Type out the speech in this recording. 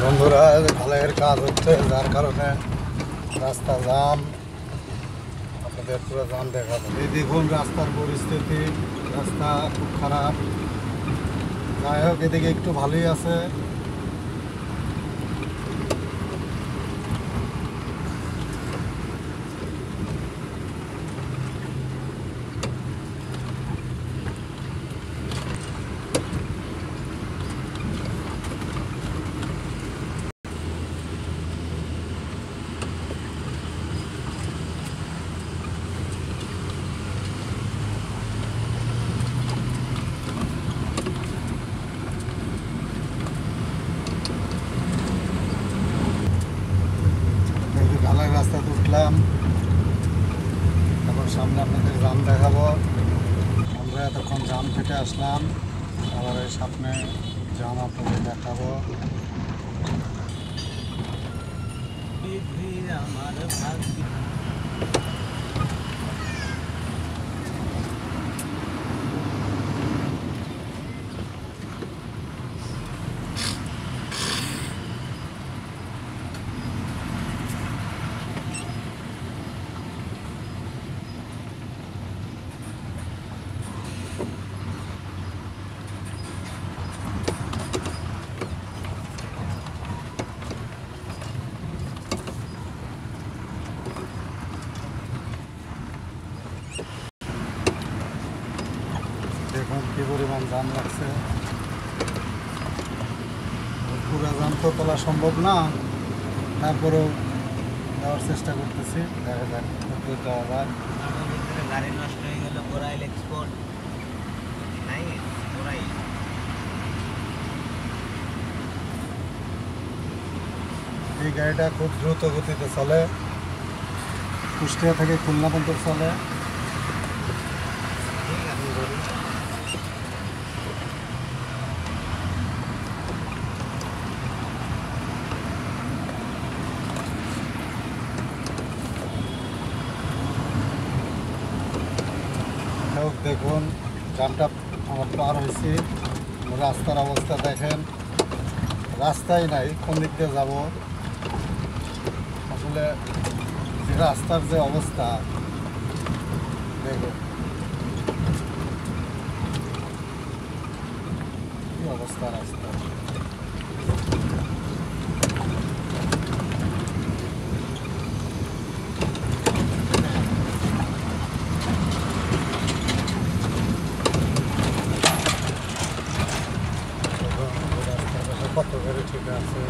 বন্ধুরা, ঢালাইয়ের কাজ হচ্ছে, যার কারণে রাস্তা জাম। আপনাদের পুরো জাম দেখাবো। এই দেখুন রাস্তার পরিস্থিতি, রাস্তা খুব খারাপ। যাই হোক, এদিকে একটু ভালোই আছে। ঢালাই রাস্তাতে উঠলাম, এখন সামনে আপনাদের জাম দেখাবো। আমরা এতক্ষণ জাম কেটে আসলাম, আবার এই সামনে জাম আপনাদের দেখাবো। দেখুন কি পরিমাণ জাম লাগছে। পুরো জাম তো তোলা সম্ভব না, তারপরেও যাওয়ার চেষ্টা করতেছি। দেখা যাক কতদূর যাওয়া যায়। গাড়ি নষ্ট হয়ে গেল, কোরাইল এক্সপোর্ট নাই, কোরাইল। এই গাড়িটা খুব দ্রুত গতিতে চলে, কুষ্টিয়া থেকে খুলনা পর্যন্ত চলে। ঠিক আছে। দেখুন জামটা আমার পার হয়েছি। রাস্তার অবস্থা দেখেন, রাস্তাই নাই, কোন দিক দিয়ে যাবো। আসলে যে রাস্তার যে অবস্থা দেখুন, কি অবস্থা রাস্তা। কত করে ঠিক আছে।